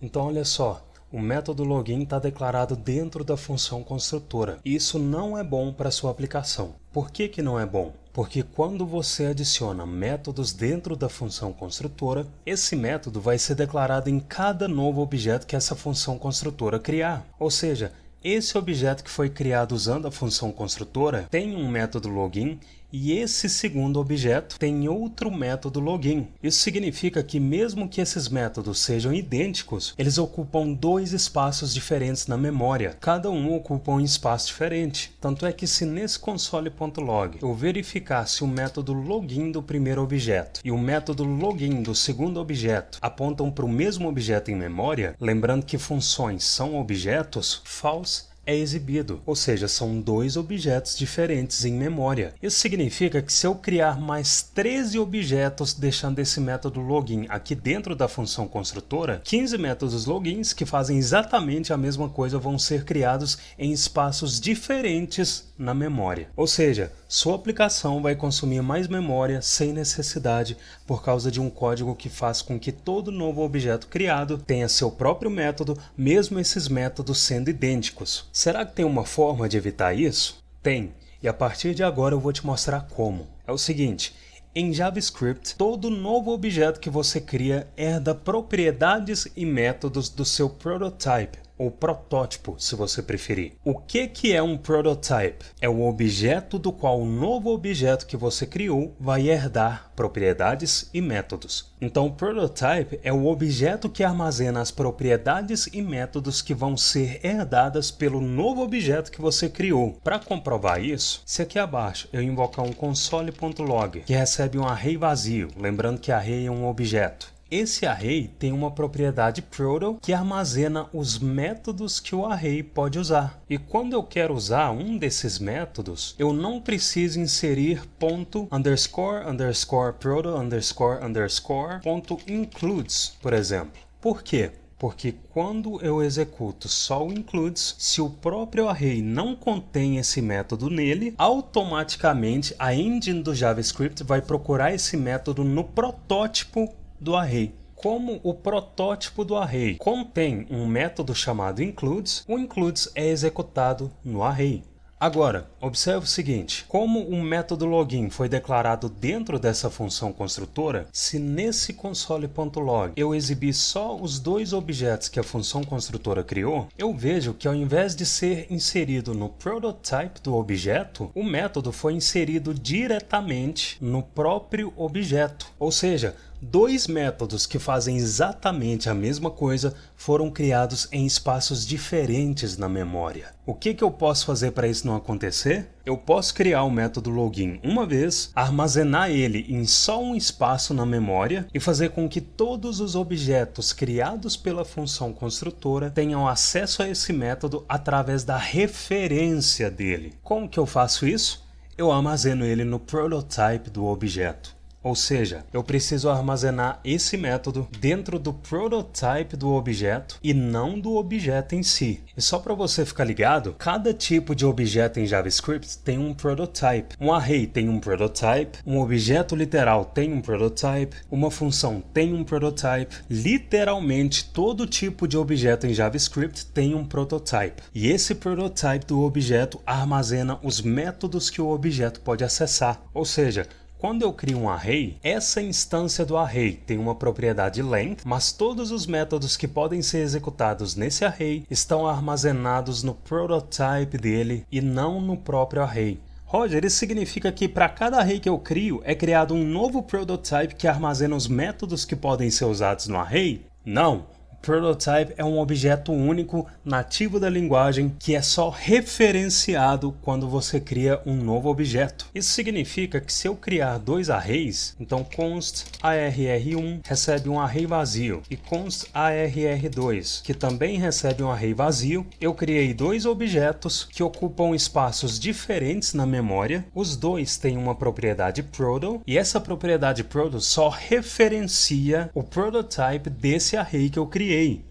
Então olha só, o método login está declarado dentro da função construtora. Isso não é bom para sua aplicação. Por que não é bom? Porque quando você adiciona métodos dentro da função construtora, esse método vai ser declarado em cada novo objeto que essa função construtora criar. Ou seja, esse objeto que foi criado usando a função construtora tem um método login e esse segundo objeto tem outro método login. Isso significa que mesmo que esses métodos sejam idênticos, eles ocupam dois espaços diferentes na memória. Cada um ocupa um espaço diferente. Tanto é que se nesse console.log eu verificar se o método login do primeiro objeto e o método login do segundo objeto apontam para o mesmo objeto em memória, lembrando que funções são objetos, false é exibido, ou seja, são dois objetos diferentes em memória. Isso significa que se eu criar mais 13 objetos deixando esse método login aqui dentro da função construtora, 15 métodos logins que fazem exatamente a mesma coisa vão ser criados em espaços diferentes na memória. Ou seja, sua aplicação vai consumir mais memória sem necessidade por causa de um código que faz com que todo novo objeto criado tenha seu próprio método, mesmo esses métodos sendo idênticos. Será que tem uma forma de evitar isso? Tem, e a partir de agora eu vou te mostrar como. É o seguinte, em JavaScript, todo novo objeto que você cria herda propriedades e métodos do seu prototype, ou protótipo, se você preferir. O que é um prototype? É o objeto do qual o novo objeto que você criou vai herdar propriedades e métodos. Então, o prototype é o objeto que armazena as propriedades e métodos que vão ser herdadas pelo novo objeto que você criou. Para comprovar isso, se aqui abaixo eu invocar um console.log que recebe um array vazio, lembrando que array é um objeto. Esse array tem uma propriedade proto que armazena os métodos que o array pode usar. E quando eu quero usar um desses métodos, eu não preciso inserir ponto underscore underscore proto underscore underscore ponto includes, por exemplo. Por quê? Porque quando eu executo só o includes, se o próprio array não contém esse método nele, automaticamente a engine do JavaScript vai procurar esse método no protótipo do array. Como o protótipo do array contém um método chamado includes, o includes é executado no array. Agora, observe o seguinte, como o método login foi declarado dentro dessa função construtora, se nesse console.log eu exibir só os dois objetos que a função construtora criou, eu vejo que ao invés de ser inserido no prototype do objeto, o método foi inserido diretamente no próprio objeto. Ou seja, dois métodos que fazem exatamente a mesma coisa foram criados em espaços diferentes na memória. O que eu posso fazer para isso não acontecer? Eu posso criar o método login uma vez, armazenar ele em só um espaço na memória e fazer com que todos os objetos criados pela função construtora tenham acesso a esse método através da referência dele. Como que eu faço isso? Eu armazeno ele no prototype do objeto. Ou seja, eu preciso armazenar esse método dentro do prototype do objeto e não do objeto em si. E só para você ficar ligado, cada tipo de objeto em JavaScript tem um prototype. Um array tem um prototype, um objeto literal tem um prototype, uma função tem um prototype. Literalmente todo tipo de objeto em JavaScript tem um prototype. E esse prototype do objeto armazena os métodos que o objeto pode acessar. Ou seja, quando eu crio um array, essa instância do array tem uma propriedade length, mas todos os métodos que podem ser executados nesse array estão armazenados no prototype dele e não no próprio array. Roger, isso significa que para cada array que eu crio é criado um novo prototype que armazena os métodos que podem ser usados no array? Não! Prototype é um objeto único nativo da linguagem que é só referenciado quando você cria um novo objeto. Isso significa que se eu criar dois arrays, então const arr1 recebe um array vazio e const arr2, que também recebe um array vazio, eu criei dois objetos que ocupam espaços diferentes na memória. Os dois têm uma propriedade proto e essa propriedade proto só referencia o prototype desse array que eu criei.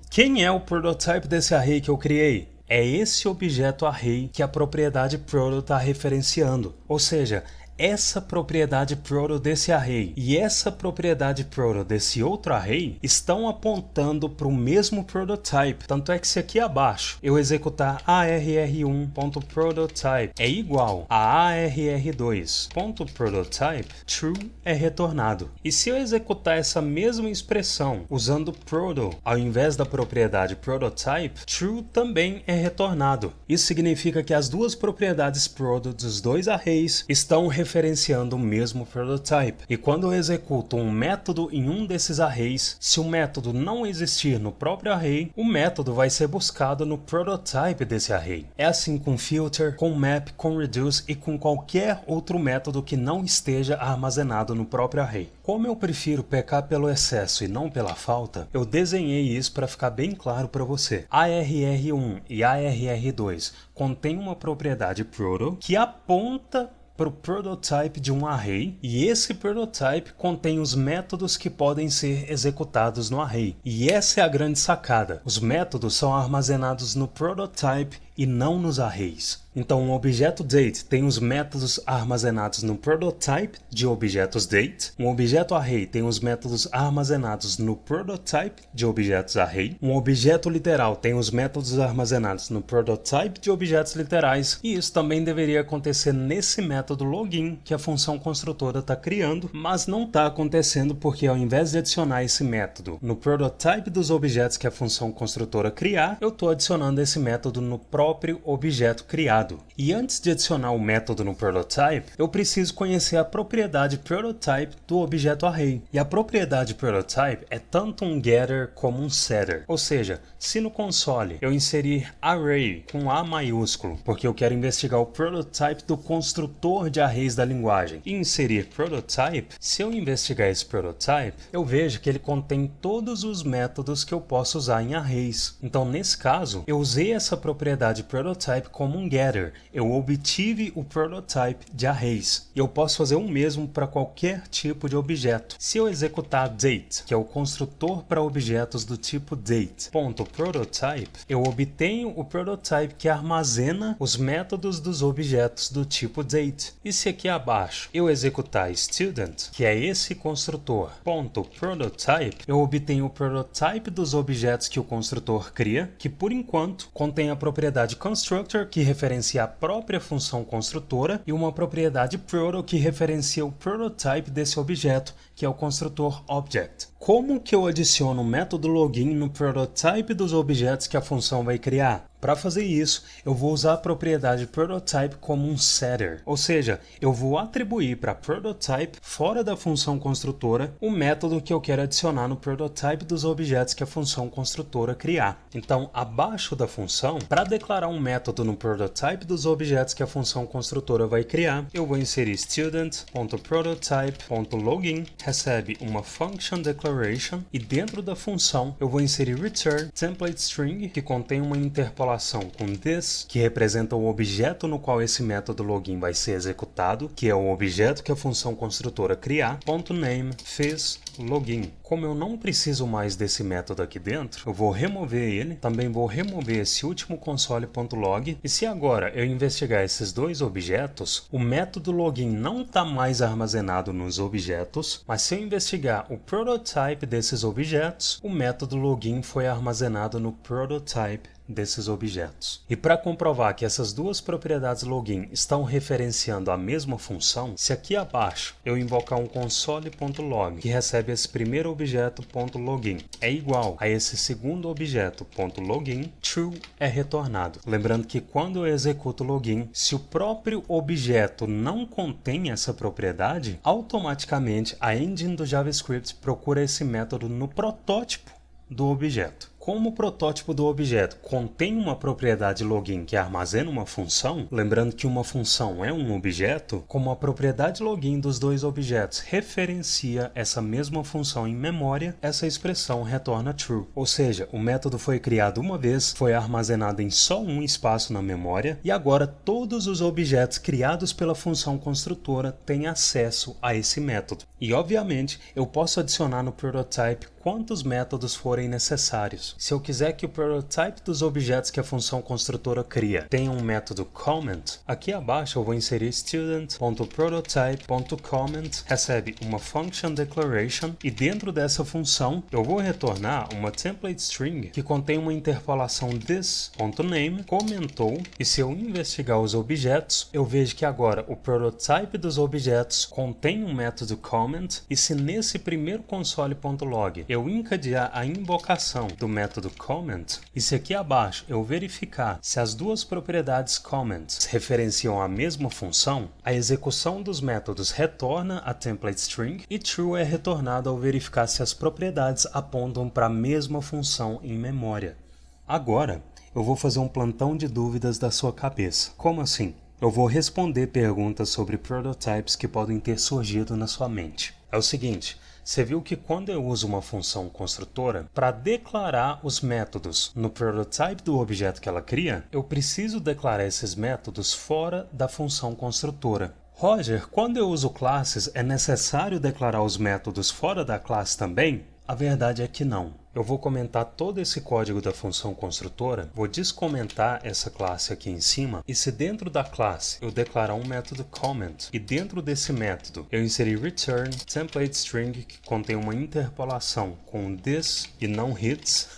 Quem é o prototype desse array que eu criei? É esse objeto array que a propriedade proto está referenciando. Ou seja, essa propriedade proto desse array e essa propriedade proto desse outro array estão apontando para o mesmo prototype. Tanto é que se aqui abaixo eu executar arr1.prototype é igual a arr2.prototype, true é retornado. E se eu executar essa mesma expressão usando proto ao invés da propriedade prototype, true também é retornado. Isso significa que as duas propriedades proto dos dois arrays estão referenciando o mesmo prototype. E quando eu executo um método em um desses arrays, se o método não existir no próprio array, o método vai ser buscado no prototype desse array. É assim com filter, com map, com reduce e com qualquer outro método que não esteja armazenado no próprio array. Como eu prefiro pecar pelo excesso e não pela falta, eu desenhei isso para ficar bem claro para você. ARR1 e ARR2 contêm uma propriedade proto que aponta para o prototype de um array, e esse prototype contém os métodos que podem ser executados no array. E essa é a grande sacada. Os métodos são armazenados no prototype e não nos arrays. Então, um objeto date tem os métodos armazenados no prototype de objetos date. Um objeto array tem os métodos armazenados no prototype de objetos array. Um objeto literal tem os métodos armazenados no prototype de objetos literais. E isso também deveria acontecer nesse método login que a função construtora está criando, mas não está acontecendo porque ao invés de adicionar esse método no prototype dos objetos que a função construtora criar, eu estou adicionando esse método no próprio objeto criado. E antes de adicionar o método no prototype, eu preciso conhecer a propriedade prototype do objeto array. E a propriedade prototype é tanto um getter como um setter. Ou seja, se no console eu inserir array com A maiúsculo, porque eu quero investigar o prototype do construtor de arrays da linguagem, e inserir prototype, se eu investigar esse prototype, eu vejo que ele contém todos os métodos que eu posso usar em arrays. Então, nesse caso, eu usei essa propriedade prototype como um getter. Eu obtive o prototype de arrays. E eu posso fazer o mesmo para qualquer tipo de objeto. Se eu executar date, que é o construtor para objetos do tipo date.prototype, eu obtenho o prototype que armazena os métodos dos objetos do tipo date. E se aqui abaixo eu executar student, que é esse construtor .prototype, eu obtenho o prototype dos objetos que o construtor cria, que por enquanto contém a propriedade constructor, que referencia a própria função construtora, e uma propriedade proto que referencia o prototype desse objeto, que é o construtor object. Como que eu adiciono o método login no prototype dos objetos que a função vai criar? Para fazer isso, eu vou usar a propriedade prototype como um setter, ou seja, eu vou atribuir para prototype, fora da função construtora, o método que eu quero adicionar no prototype dos objetos que a função construtora criar. Então, abaixo da função, para declarar um método no prototype dos objetos que a função construtora vai criar, eu vou inserir student.prototype.login, recebe uma function declaration, e dentro da função eu vou inserir return template string, que contém uma interpolação com this, que representa o objeto no qual esse método login vai ser executado, que é o objeto que a função construtora criar, .name phys login. Como eu não preciso mais desse método aqui dentro, eu vou remover ele, também vou remover esse último console.log, e se agora eu investigar esses dois objetos, o método login não está mais armazenado nos objetos, mas se eu investigar o prototype desses objetos, o método login foi armazenado no prototype desses objetos. E para comprovar que essas duas propriedades login estão referenciando a mesma função, se aqui abaixo eu invocar um console.log que recebe esse primeiro objeto .login é igual a esse segundo objeto .login, true é retornado. Lembrando que quando eu executo login, se o próprio objeto não contém essa propriedade, automaticamente a engine do JavaScript procura esse método no protótipo do objeto. Como o protótipo do objeto contém uma propriedade login que armazena uma função, lembrando que uma função é um objeto, como a propriedade login dos dois objetos referencia essa mesma função em memória, essa expressão retorna true. Ou seja, o método foi criado uma vez, foi armazenado em só um espaço na memória, e agora todos os objetos criados pela função construtora têm acesso a esse método. E obviamente, eu posso adicionar no prototype quantos métodos forem necessários. Se eu quiser que o prototype dos objetos que a função construtora cria tenha um método comment, aqui abaixo eu vou inserir student.prototype.comment, recebe uma function declaration e dentro dessa função eu vou retornar uma template string que contém uma interpolação this.name, comentou, e se eu investigar os objetos, eu vejo que agora o prototype dos objetos contém um método comment, e se nesse primeiro console.log eu encadear a invocação do método comment, e se aqui abaixo eu verificar se as duas propriedades comments referenciam a mesma função, a execução dos métodos retorna a template string e true é retornado ao verificar se as propriedades apontam para a mesma função em memória. Agora, eu vou fazer um plantão de dúvidas da sua cabeça. Como assim? Eu vou responder perguntas sobre prototypes que podem ter surgido na sua mente. É o seguinte, você viu que quando eu uso uma função construtora, para declarar os métodos no prototype do objeto que ela cria, eu preciso declarar esses métodos fora da função construtora. Roger, quando eu uso classes, é necessário declarar os métodos fora da classe também? A verdade é que não. Eu vou comentar todo esse código da função construtora, vou descomentar essa classe aqui em cima, e se dentro da classe eu declarar um método comment, e dentro desse método eu inserir return template string que contém uma interpolação com this e não hits,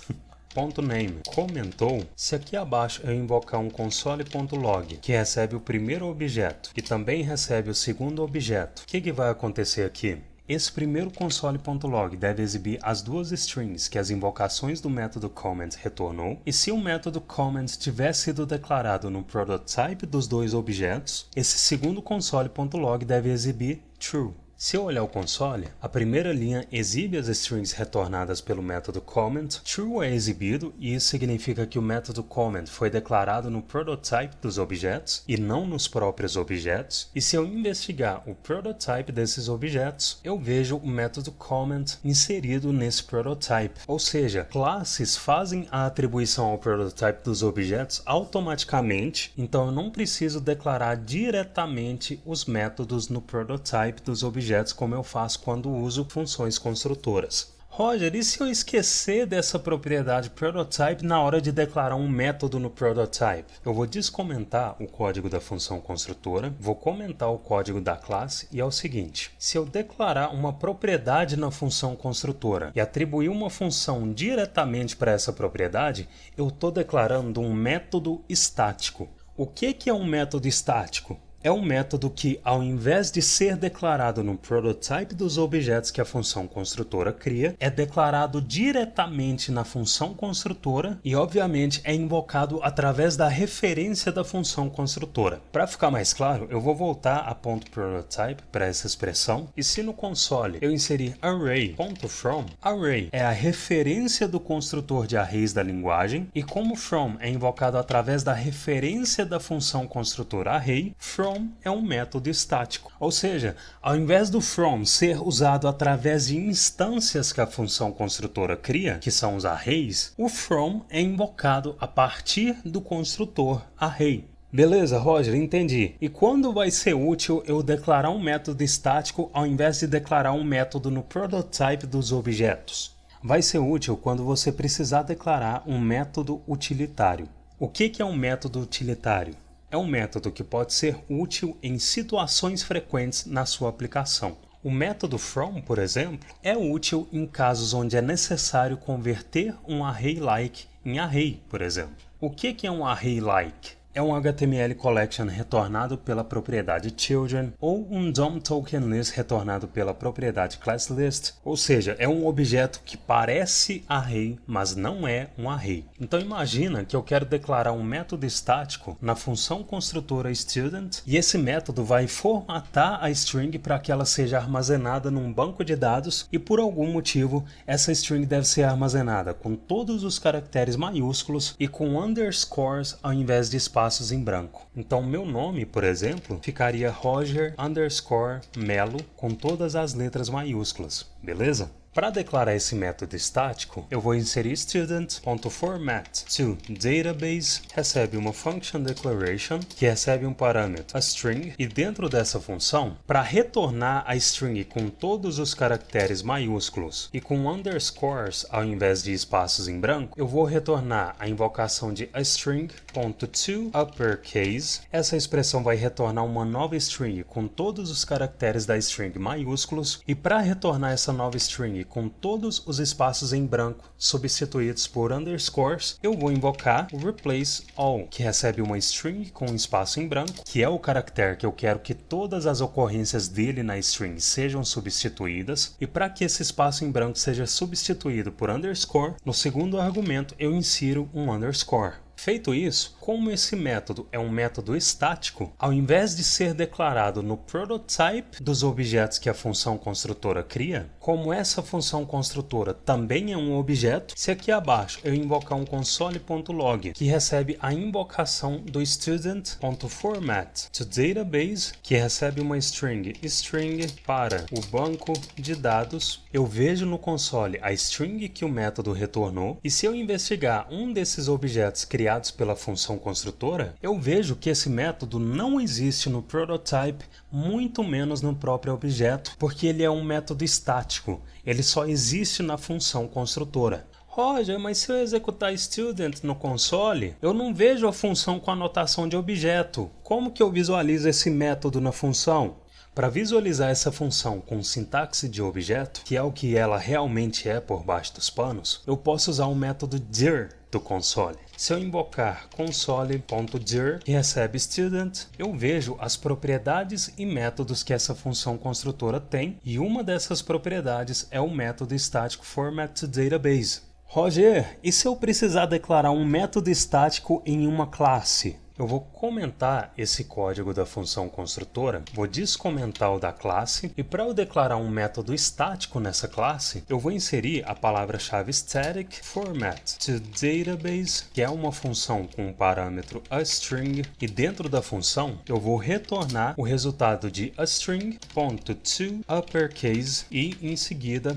.name comentou, se aqui abaixo eu invocar um console.log que recebe o primeiro objeto e também recebe o segundo objeto, o que vai acontecer aqui? Esse primeiro console.log deve exibir as duas strings que as invocações do método comment retornou, e se o método comment tiver sido declarado no prototype dos dois objetos, esse segundo console.log deve exibir true. Se eu olhar o console, a primeira linha exibe as strings retornadas pelo método comment, true é exibido e isso significa que o método comment foi declarado no prototype dos objetos e não nos próprios objetos, e se eu investigar o prototype desses objetos, eu vejo o método comment inserido nesse prototype, ou seja, classes fazem a atribuição ao prototype dos objetos automaticamente, então eu não preciso declarar diretamente os métodos no prototype dos objetos como eu faço quando uso funções construtoras. Roger, e se eu esquecer dessa propriedade prototype na hora de declarar um método no prototype? Eu vou descomentar o código da função construtora, vou comentar o código da classe e é o seguinte, se eu declarar uma propriedade na função construtora e atribuir uma função diretamente para essa propriedade, eu estou declarando um método estático. O que é um método estático? É um método que, ao invés de ser declarado no prototype dos objetos que a função construtora cria, é declarado diretamente na função construtora e, obviamente, é invocado através da referência da função construtora. Para ficar mais claro, eu vou voltar a .prototype para essa expressão, e se no console eu inserir array.from, array é a referência do construtor de arrays da linguagem, e como from é invocado através da referência da função construtora array, from é um método estático. Ou seja, ao invés do from ser usado através de instâncias que a função construtora cria, que são os arrays, o from é invocado a partir do construtor array. Beleza, Roger, entendi. E quando vai ser útil eu declarar um método estático ao invés de declarar um método no prototype dos objetos? Vai ser útil quando você precisar declarar um método utilitário. O que é um método utilitário? É um método que pode ser útil em situações frequentes na sua aplicação. O método from, por exemplo, é útil em casos onde é necessário converter um array-like em array, por exemplo. O que é um array-like? É um HTML collection retornado pela propriedade children ou um DOM token list retornado pela propriedade classList, ou seja, é um objeto que parece array, mas não é um array. Então imagina que eu quero declarar um método estático na função construtora student e esse método vai formatar a string para que ela seja armazenada num banco de dados e por algum motivo essa string deve ser armazenada com todos os caracteres maiúsculos e com underscores ao invés de espaços em branco. Então meu nome, por exemplo, ficaria Roger_Melo com todas as letras maiúsculas, beleza? Para declarar esse método estático, eu vou inserir student.format_to_database, recebe uma function declaration, que recebe um parâmetro, a string, e dentro dessa função, para retornar a string com todos os caracteres maiúsculos e com underscores ao invés de espaços em branco, eu vou retornar a invocação de aString.toUpperCase. Essa expressão vai retornar uma nova string com todos os caracteres da string maiúsculos, e para retornar essa nova string com todos os espaços em branco substituídos por underscores, eu vou invocar o replace all, que recebe uma string com um espaço em branco, que é o caractere que eu quero que todas as ocorrências dele na string sejam substituídas, e para que esse espaço em branco seja substituído por underscore, no segundo argumento eu insiro um underscore. Feito isso, como esse método é um método estático, ao invés de ser declarado no prototype dos objetos que a função construtora cria, como essa função construtora também é um objeto, se aqui abaixo eu invocar um console.log, que recebe a invocação do student.format_to_database, que recebe uma string para o banco de dados, eu vejo no console a string que o método retornou, e se eu investigar um desses objetos criados pela função construtora, eu vejo que esse método não existe no prototype, muito menos no próprio objeto, porque ele é um método estático, ele só existe na função construtora. Roger, mas se eu executar student no console, eu não vejo a função com a notação de objeto. Como que eu visualizo esse método na função? Para visualizar essa função com sintaxe de objeto, que é o que ela realmente é por baixo dos panos, eu posso usar o método dir do console. Se eu invocar console.dir, que recebe student, eu vejo as propriedades e métodos que essa função construtora tem, e uma dessas propriedades é o método estático format_to_database. Roger, e se eu precisar declarar um método estático em uma classe? Eu vou comentar esse código da função construtora, vou descomentar o da classe, e para eu declarar um método estático nessa classe, eu vou inserir a palavra-chave static format_to_database, que é uma função com o parâmetro aString, e dentro da função eu vou retornar o resultado de aString.toUpperCase e em seguida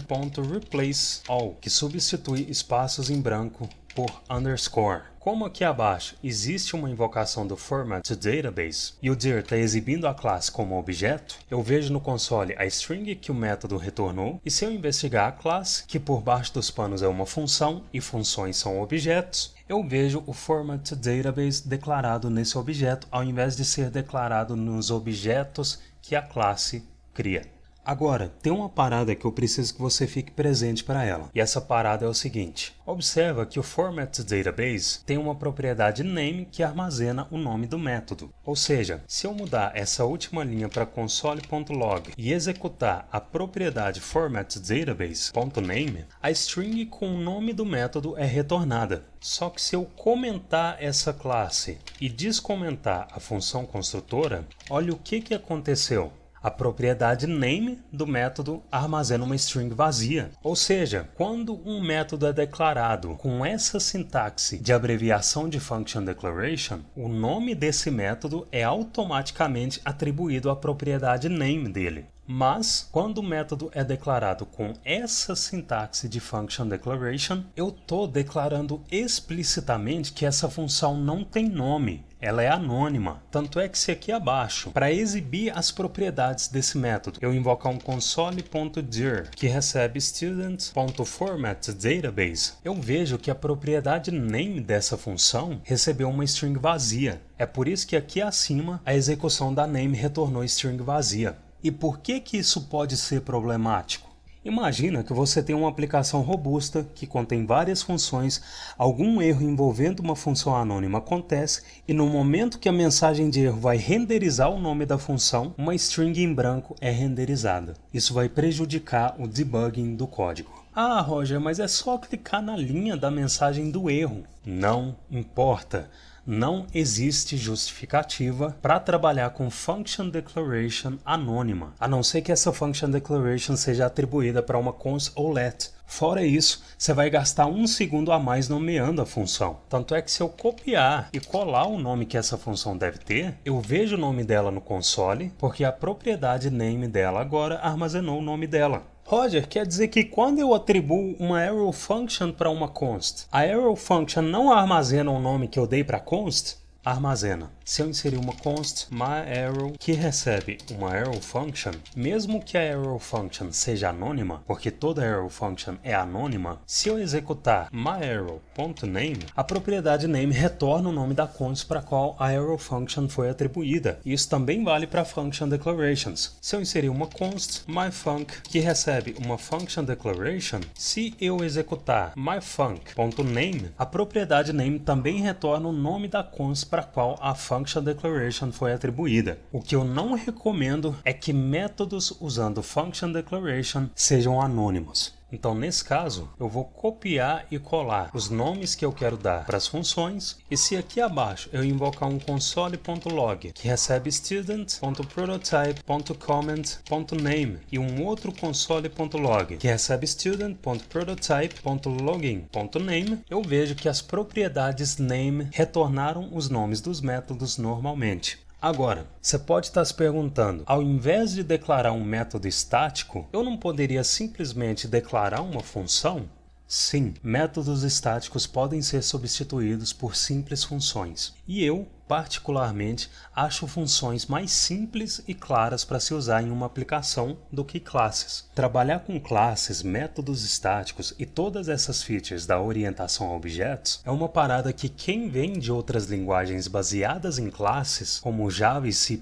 .replace all, que substitui espaços em branco por underscore. Como aqui abaixo existe uma invocação do format_to_database e o dir está exibindo a classe como objeto, eu vejo no console a string que o método retornou, e se eu investigar a classe, que por baixo dos panos é uma função e funções são objetos, eu vejo o format_to_database declarado nesse objeto ao invés de ser declarado nos objetos que a classe cria. Agora, tem uma parada que eu preciso que você fique presente para ela, e essa parada é o seguinte: observa que o format_to_database tem uma propriedade name que armazena o nome do método. Ou seja, se eu mudar essa última linha para console.log e executar a propriedade format_to_database.name, a string com o nome do método é retornada. Só que se eu comentar essa classe e descomentar a função construtora, olha o que aconteceu. A propriedade name do método armazena uma string vazia. Ou seja, quando um método é declarado com essa sintaxe de abreviação de function declaration, o nome desse método é automaticamente atribuído à propriedade name dele. Mas, quando o método é declarado com essa sintaxe de function declaration, eu estou declarando explicitamente que essa função não tem nome. Ela é anônima. Tanto é que se aqui abaixo, para exibir as propriedades desse método, eu invocar um console.dir, que recebe student.format_database, eu vejo que a propriedade name dessa função recebeu uma string vazia. É por isso que aqui acima, a execução da name retornou string vazia. E por que isso pode ser problemático? Imagina que você tem uma aplicação robusta que contém várias funções, algum erro envolvendo uma função anônima acontece e no momento que a mensagem de erro vai renderizar o nome da função, uma string em branco é renderizada. Isso vai prejudicar o debugging do código. Ah, Roger, mas é só clicar na linha da mensagem do erro. Não importa. Não existe justificativa para trabalhar com function declaration anônima, a não ser que essa function declaration seja atribuída para uma cons ou let. Fora isso, você vai gastar 1 segundo a mais nomeando a função. Tanto é que se eu copiar e colar o nome que essa função deve ter, eu vejo o nome dela no console, porque a propriedade name dela agora armazenou o nome dela. Roger, quer dizer que quando eu atribuo uma arrow function para uma const, a arrow function não armazena o nome que eu dei para a const? Armazena. Se eu inserir uma const myArrow que recebe uma arrow function, mesmo que a arrow function seja anônima, porque toda arrow function é anônima, se eu executar myArrow.name, a propriedade name retorna o nome da const para a qual a arrow function foi atribuída. Isso também vale para function declarations. Se eu inserir uma const myFunc que recebe uma function declaration, se eu executar myfunc.name, a propriedade name também retorna o nome da const para a qual a function declaration foi atribuída. O que eu não recomendo é que métodos usando function declaration sejam anônimos. Então, nesse caso, eu vou copiar e colar os nomes que eu quero dar para as funções, e se aqui abaixo eu invocar um console.log que recebe student.prototype.comment.name e um outro console.log que recebe student.prototype.login.name, eu vejo que as propriedades name retornaram os nomes dos métodos normalmente. Agora, você pode estar se perguntando, ao invés de declarar um método estático, eu não poderia simplesmente declarar uma função? Sim, métodos estáticos podem ser substituídos por simples funções. E eu, particularmente, acho funções mais simples e claras para se usar em uma aplicação do que classes. Trabalhar com classes, métodos estáticos e todas essas features da orientação a objetos é uma parada que quem vem de outras linguagens baseadas em classes, como Java e C++,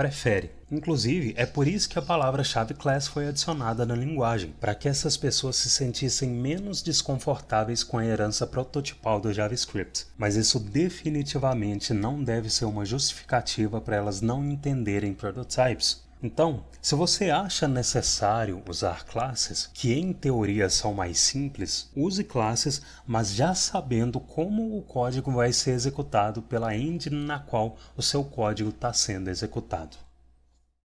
prefere. Inclusive, é por isso que a palavra-chave class foi adicionada na linguagem, para que essas pessoas se sentissem menos desconfortáveis com a herança prototipal do JavaScript. Mas isso definitivamente não deve ser uma justificativa para elas não entenderem prototypes. Então, se você acha necessário usar classes, que em teoria são mais simples, use classes, mas já sabendo como o código vai ser executado pela engine na qual o seu código está sendo executado.